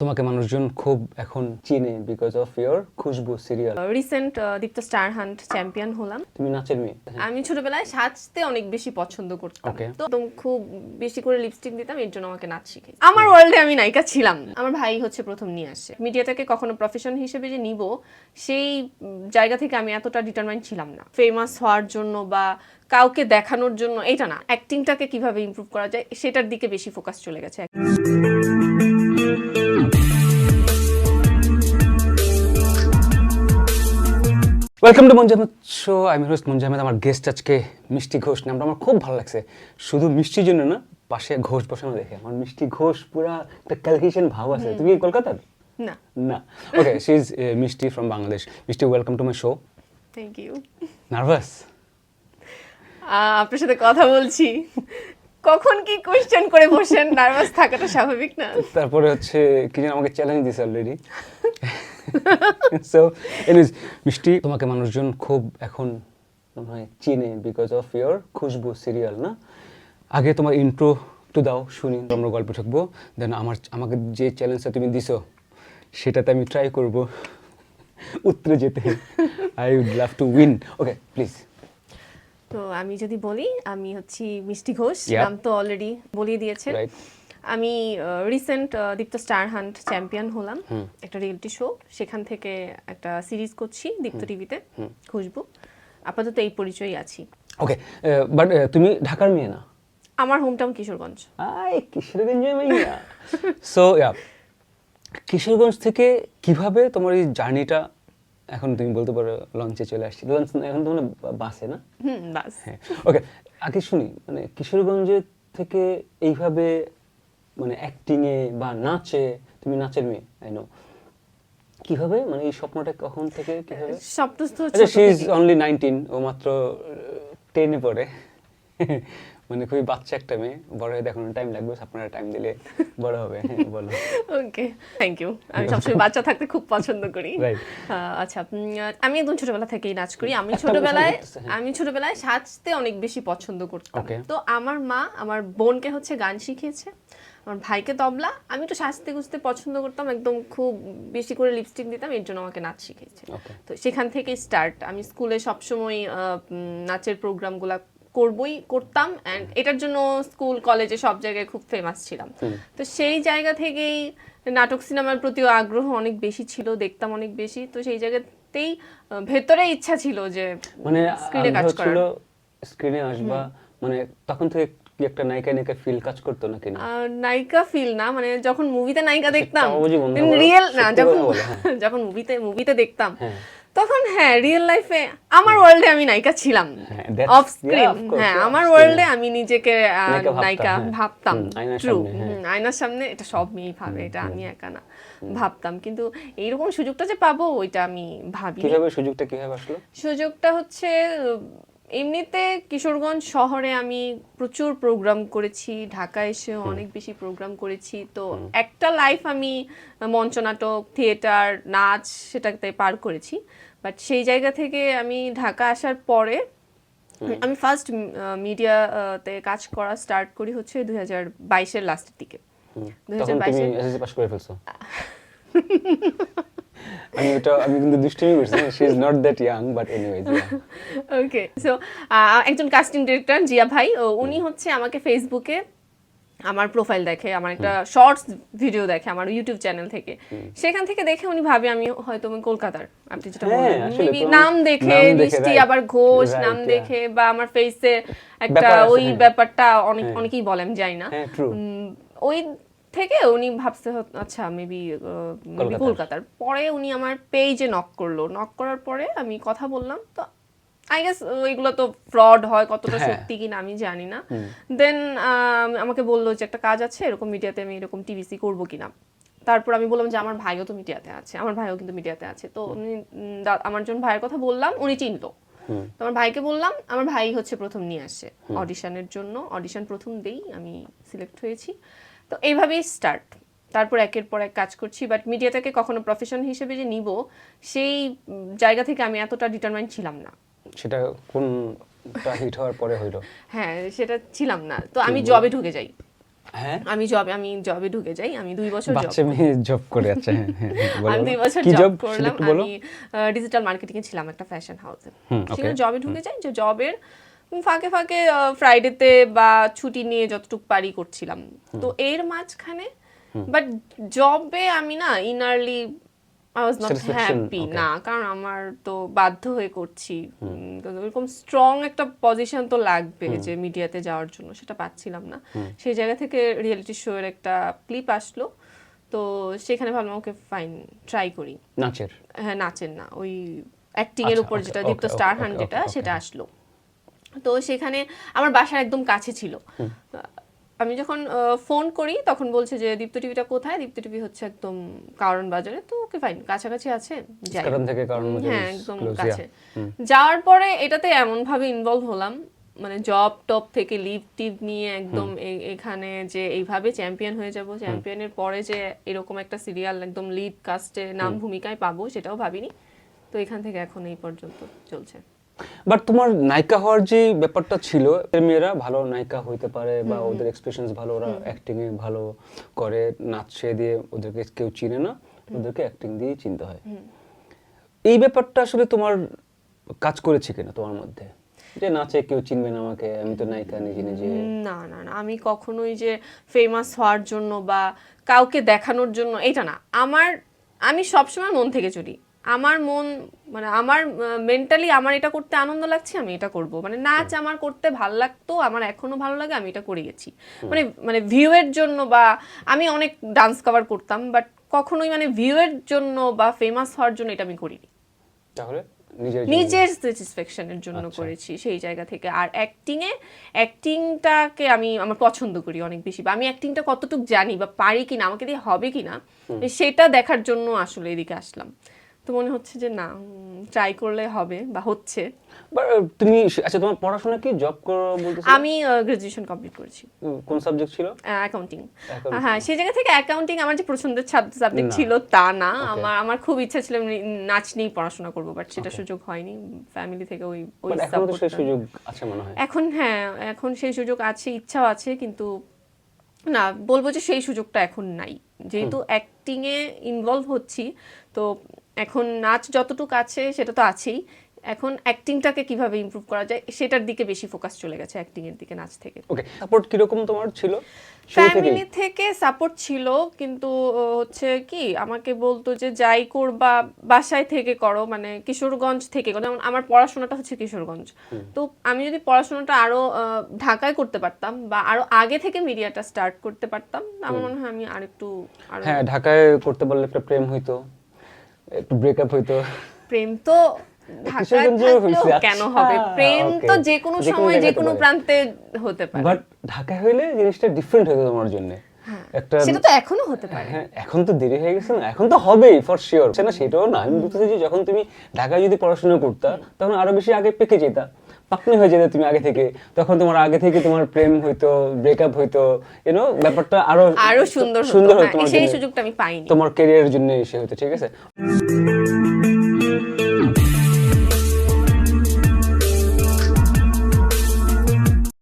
তোমাকে মানুষজন খুব এখন চিনে because of your Khushboo serial. Recent Deepto star hunt champion হলাম। তুমি নাচের মেয়ে। আমি ছোটবেলায় সাজতে অনেক বেশি পছন্দ করতাম, Okay. তো একদম খুব বেশি করে লিপস্টিক দিতাম, এর জন্য আমাকে নাচ শিখেছি। আমার ওয়ার্ল্ডে আমি নায়িকা ছিলাম। আমার ভাই হচ্ছে প্রথম নিয়ে আসে। মিডিয়াটাকে কখনো প্রফেশন হিসেবে যে নিব, সেই জায়গা থেকে আমি এতটা ডিটারমাইন্ড ছিলাম না ফেমাস হওয়ার জন্য বা কাউকে দেখানোর জন্য। এটা না, অ্যাক্টিংটাকে কিভাবে ইমপ্রুভ করা যায় সেটার দিকে বেশি ফোকাস চলে গেছে। Welcome to Manjamed show. আমি হোস্ট মঞ্জামেদ। আমার গেস্ট আজকে মিষ্টি ঘোষ। নামটা আমার খুব ভালো লাগছে, শুধু মিষ্টির জন্য না, পাশে ঘোষ বসানো দেখে আমার মিষ্টি ঘোষ পুরা একটা ক্যালকুলেশন ভাব আছে। তুমি কি কলকাতার? না না। Okay, she is Mishti from Bangladesh. Mishti, welcome to my show. Thank you. Nervous? আপনার সাথে কথা বলছি, কখন কি কোশ্চেন করে বসেন, নার্ভাস থাকাটা স্বাভাবিক না? তারপরে হচ্ছে কি যেন আমাকে চ্যালেঞ্জ দিছে অলরেডি। সো এনিওয়েজ, মিষ্টি, তোমাকে মানুষজন খুব এখন মনে হয় চিনে because of your Khushboo serial, না? আগে তোমার ইন্ট্রো একটু দাও, শুনি, আমরা গল্প থাকবো। দেন আমাকে যে চ্যালেঞ্জটা তুমি দিছো সেটাতে আমি ট্রাই করব উত্তরে যেতে। I would love to win. Okay, please. তো আমি যদি বলি, আমি হচ্ছি মিষ্টি ঘোষ। Yep. নাম তো অলরেডি বলিয়ে দিয়েছেন। রাইট। আমি recent Deepto star hunt champion হলাম, একটা রিয়েলিটি শো। সেখান থেকে একটা সিরিজ করছি দীপ্ত টিভিতে, খুশবু। আপাতত এই পরিচয়ই আছি। ওকে, বাট তুমি ঢাকার মেয়ে না? আমার হোমটাউন কিশোরগঞ্জ। কিশোরগঞ্জের মেয়ে। সো কিশোরগঞ্জ থেকে কিভাবে তোমার এই জার্নিটা, এখন তুমি বলতে পারো লঞ্চে চলে আসছি, লঞ্চ এখন তো মানে বাসে, না? বাস। হ্যাঁ, ওকে। আগে শুনি, মানে কিশোরগঞ্জের থেকে এইভাবে মানে অ্যাক্টিংয়ে বা নাচে, তুমি নাচের মেয়ে, আই নো, কিভাবে মানে এই স্বপ্নটা কখন থেকে কিভাবে? স্বপ্ন তো আচ্ছা, ছোট শি ইজ থেকেই। অনলি 19, ও মাত্র 10-এ পড়ে। মানে খুবই বাচ্চা একটা মেয়ে, বড় হয়ে দেখানোর টাইম লাগবে, আপনারা টাইম দিলে বড় হবে। হ্যাঁ, বলো। ওকে, থ্যাংক ইউ। আমি সবসময় বাচ্চা থাকতে খুব পছন্দ করি। Right. আচ্ছা, আমি একদম ছোটবেলা থেকেই নাচ করি। আমি একটা প্রশ্ন ছোটবেলায় করতেছে, হ্যাঁ। আমি ছোটবেলায় সাজতে অনেক বেশি পছন্দ করতাম। Okay. তো আমার মা আমার বোনকে হচ্ছে গান শিখিয়েছে, আমার ভাইকে তবলা। আমি তো সাজতে গুজতে পছন্দ করতাম, একদম খুব বেশি করে লিপস্টিক দিতাম, এর জন্য আমাকে নাচ শিখিয়েছে। Okay. তো সেখান থেকে স্টার্ট। আমি স্কুলে সবসময় নাচের প্রোগ্রামগুলো করতাম, অ্যান্ড এটার জন্য স্কুল কলেজে সব জায়গায় খুব ফেমাস ছিলাম। তো সেই জায়গা থেকেই নাটক সিনেমার প্রতিও আগ্রহ অনেক বেশি ছিল, দেখতাম অনেক বেশি। তো সেই জায়গাতেই ভেতরে ইচ্ছা ছিল যে মানে স্ক্রিনে কাজ আগ্রহ ছিল করার। স্ক্রিনে আসবা, মানে তখন থেকে কি একটা নায়িকা নায়িকা ফিল কাজ করতো নাকি? না, নায়িকা ফিল না, মানে যখন মুভিতে নায়িকা দেখতাম, বাবুজি বন্ধ করো, রিয়েল না, সত্যি যখন কথা বলো, হ্যাঁ। যখন মুভিতে দেখতাম, হ্যাঁ। তখন হ্যাঁ রিয়েল লাইফে আমার ওয়ার্ল্ডে আমি নায়িকা ছিলাম, হ্যাঁ, that's- off screen. yeah, of course, হ্যাঁ, yeah, আমার off ওয়ার্ল্ডে screen. আমি নিজেকে নায়িকা ভাবতাম, নায়িকা হ্যাঁ। ভাবতাম। আয়নার ট্রু, সামনে, হ্যাঁ। আয়নার সামনে, এটা সব মেয়েই ভাবে, এটা আমি একা না, ভাবতাম। কিন্তু এইরকম সুযোগটা যে পাবো, ওইটা আমি ভাবি। কিভাবে সুযোগটা কিভাবে আসলো? সুযোগটা হচ্ছে এমনিতে কিশোরগঞ্জ শহরে আমি প্রচুর প্রোগ্রাম করেছি, ঢাকা এসেও অনেক বেশি প্রোগ্রাম করেছি। তো একটা লাইফ আমি মঞ্চনাটক, থিয়েটার, নাচ সেটাতে পার করেছি। বাট সেই জায়গা থেকে আমি ঢাকা আসার পরে আমি ফার্স্ট মিডিয়াতে কাজ করা স্টার্ট করি হচ্ছে 2022-এর লাস্টের দিকে। তখন তুমি 2022-এর এসএসসি পাস করে ফেলছো? আমি কিন্তু দুষ্টুমি করছি, she is not that young, but anyways. Okay, so একজন কাস্টিং ডিরেক্টর জিয়া ভাই, উনি হচ্ছে আমাকে ফেসবুকে আমার প্রোফাইল দেখে, আমার একটা শর্টস ভিডিও দেখে আমার ইউটিউব চ্যানেল থেকে। সেখান থেকে দেখে উনি ভাবে আমি হয়তো আমি কলকাতার, আপনি যেটা হ্যাঁ, বললেন, আসলে মেবি তোমার নাম দেখে, নাম দেখে, মিষ্টি right, আবার ঘোষ right, নাম yeah. দেখে, বা আমার ফেসে একটা ব্যাপার আছে, ওই হ্যাঁ। ব্যাপারটা হ্যাঁ। অনেকেই বলে, আমি জানি না। হ্যাঁ, ট্রু। ওই থেকে উনি ভাবছে আচ্ছা মেবি কলকাতার। পরে উনি আমার পেজে নক করলো, নক করার পরে আমি কথা বললাম। তো আই গেস ওইগুলো তো ফ্রড হয়, কতটা হ্যাঁ। সত্যি কিনা আমি জানি না। দেন আমাকে বললো যে একটা কাজ আছে এরকম মিডিয়াতে, আমি এরকম টিভিসি করবো কিনা। তারপর আমি বললাম যে আমার ভাইও তো মিডিয়াতে আছে, আমার ভাইও কিন্তু মিডিয়াতে আছে। তো উনি আমার জন্য ভাইয়ের কথা বললাম, উনি চিনতো। তো আমার ভাইকে বললাম, আমার ভাই হচ্ছে প্রথম নিয়ে আসে অডিশনের জন্য। অডিশন প্রথম দেই, আমি সিলেক্ট হয়েছি। তো এইভাবেই স্টার্ট। তারপর একের পর এক কাজ করছি। বাট মিডিয়াটাকে কখনো প্রফেশন হিসেবে যে নিব, সেই জায়গা থেকে আমি এতটা ডিটারমাইন্ড ছিলাম না। সেটা কোনটা হিট হওয়ার পরে হইলো? হ্যাঁ, সেটা ছিলাম না। তো আমি জবে ঢুকে যাই। হ্যাঁ আমি জবে ঢুকে যাই, আমি 2 বছর জব বাচ্চা মেয়ে জব করে, আচ্ছা হ্যাঁ হ্যাঁ হ্যাঁ, বলো, আমি বলো। 2 বছর কি জব জব করলাম, একটু বলো। আমি ডিজিটাল মার্কেটিং এ ছিলাম একটা ফ্যাশন হাউসে। ওকে সেখানে জবে ঢুকে যাই, যে জবের ফাঁকে ফাঁকে ফ্রাইডেতে বা ছুটি নিয়ে যতটুকু পারি করছিলাম। তো এর মাঝখানে বাট জবে আমি না innerly I was not Satisfaction, happy okay. না, কারণ আমার তো বাধ্য হয়ে করছি, এরকম স্ট্রং একটা পজিশন তো লাগবে যে মিডিয়াতে যাওয়ার জন্য, সেটা পাচ্ছিলাম না। সেই জায়গা থেকে রিয়েলিটি শো এর একটা ক্লিপ আসলো, তো সেখানে ভাবলাম ওকে ফাইন ট্রাই করি। নাচের? হ্যাঁ, নাচেন না, ওই অ্যাক্টিং এর আচ্ছা, উপর okay, যেটা okay, দীপ্ত okay, star okay, hunt okay, যেটা okay, সেটা হ্যাঁ। আসলো। তো সেখানে আমার বাসার একদম কাছে ছিল। আমি যখন ফোন করি তখন বলছে যে দীপ্ত টিভিটা কোথায়, দীপ্ত টিভি হচ্ছে একদম কারণ বাজারে। তো ওকে ফাইন, কাছাকাছি আছে, যাই। কারণ থেকে কারণ হ্যাঁ, একদম close, কাছে। yeah. যাওয়ার পরে এটাতে এমন ভাবে ইনভলভ হলাম, মানে জব টপ থেকে লিভ টিভ নিয়ে একদম এখানে যে এইভাবে চ্যাম্পিয়ন হয়ে যাব, চ্যাম্পিয়নের পরে যে এরকম একটা সিরিয়াল একদম লিড কাস্টে নাম ভূমিকায় পাবো সেটাও ভাবিনি। তো এখান থেকে এখন এই পর্যন্ত চলছে। বাট তোমার নায়িকা হওয়ার যে ব্যাপারটা ছিল, মেয়েরা ভালো নায়িকা হইতে পারে বা ওদের এক্সপ্রেশনস ভালো, ওরা অ্যাক্টিং এ ভালো করে, নাচে দিয়ে ওদেরকে কেউ চিনে না, ওদেরকে অ্যাক্টিং দিয়ে চিনতে হয়। এই ব্যাপারটা আসলে তোমার কাজ করেছে কিনা তোমার মধ্যে, যে নাচে কেউ চিনবে না আমাকে, আমি তো নায়িকা নিজে নিজে? না না না, আমি কখনোই যে ফেমাস হওয়ার জন্য বা কাউকে দেখানোর জন্য এটা না। আমি সবসময় মন থেকে চলি। আমার মন, মানে আমার মেন্টালি আমার এটা করতে আনন্দ লাগছে, আমি এটা করব। মানে নাচ আমার করতে ভালো লাগতো, আমার এখনো ভালো লাগে, আমি এটা করে গেছি। মানে ভিউ এর জন্য, বা আমি অনেক ডান্স কভার করতাম, বাট কখনোই মানে ভিউ এর জন্য বা ফেমাস হওয়ার জন্য এটা আমি করিনি। তাহলে নিজের নিজের স্যাটিসফ্যাকশনের জন্য করেছি সেই জায়গা থেকে। আর অ্যাক্টিংটাকে আমি আমার পছন্দ করি অনেক বেশি, বা আমি অ্যাক্টিংটা কতটুকু জানি বা পারি কিনা, আমাকে দিয়ে হবে কিনা, সেটা দেখার জন্য আসলে এদিকে আসলাম। তো মনে হচ্ছে যে না, ট্রাই করলে হবে বা হচ্ছে। তুমি আচ্ছা, তোমার পড়াশোনা কি, জব করো বলতেছো? আমি গ্রাজুয়েশন কমপ্লিট করেছি। কোন সাবজেক্ট ছিল? অ্যাকাউন্টিং। হ্যাঁ, সেই জায়গা থেকে অ্যাকাউন্টিং আমার যে পছন্দের সাবজেক্ট ছিল তা না। আমার খুব ইচ্ছা ছিল নাচ নিয়ে পড়াশোনা করবো, বাট সেটা সুযোগ হয়নি ফ্যামিলি থেকে। ওই এখনো তো সেই সুযোগ আছে মনে হয়। এখন হ্যাঁ, এখন সেই সুযোগ আছে, ইচ্ছাও আছে, কিন্তু না, বলবো যে সেই সুযোগটা এখন নাই। যেহেতু অ্যাক্টিং এ ইনভলভ হচ্ছি, তো এখন নাচ যতটুকু আছে সেটা তো আছেই, এখন অ্যাক্টিংটাকে কিভাবে ইমপ্রুভ করা যায় সেটার দিকে বেশি ফোকাস চলে গেছে, অ্যাক্টিং এর দিকে, নাচ থেকে। ওকে, সাপোর্ট কিরকম তোমার ছিল? ফ্যামিলি থেকে সাপোর্ট ছিল, কিন্তু হচ্ছে কি, আমাকে বলতো যে যাই করবা বাসায় থেকে করো, মানে কিশোরগঞ্জ থেকে করো। যেমন আমার পড়াশোনাটা হচ্ছে কিশোরগঞ্জ, তো আমি যদি পড়াশোনাটা আরো ঢাকায় করতে পারতাম বা আরো আগে থেকে মিডিয়াটা স্টার্ট করতে পারতাম, আমার মনে হয় আমি আরো হ্যাঁ, ঢাকায় করতে পারলে একটা প্রেম হইতো, একটু ব্রেকআপ হইতো। প্রেম তো ঢাকায় থাকলেও কেন হবে, প্রেম তো যে কোনো সময় যে কোনো প্রান্তে হতে পারে। বাট ঢাকায় হইলে জিনিসটা ডিফারেন্ট হতো তোমার জন্য। একটা সেটা তো এখনো হতে পারে। হ্যাঁ, এখন তো দেরি হয়ে গেছে না, এখন তো হবেই ফর শিওর, না সেটাও না। আমি বলতেছি যে যখন তুমি ঢাকায় যদি পড়াশোনা করতা, তখন আরো বেশি আগে পেকে যেতা, পাকনি হয়ে যেতে তুমি আগে থেকে। তখন তোমার আগে থেকে তোমার প্রেম হইতো, ব্রেকআপ হইতো, ব্যাপারটা আরো সুন্দর সুন্দর হতো হতো। তোমার সেই জন্য, সুযোগটা আমি পাইনি। তোমার ক্যারিয়ারের জন্য এসে হতো, ঠিক আছে।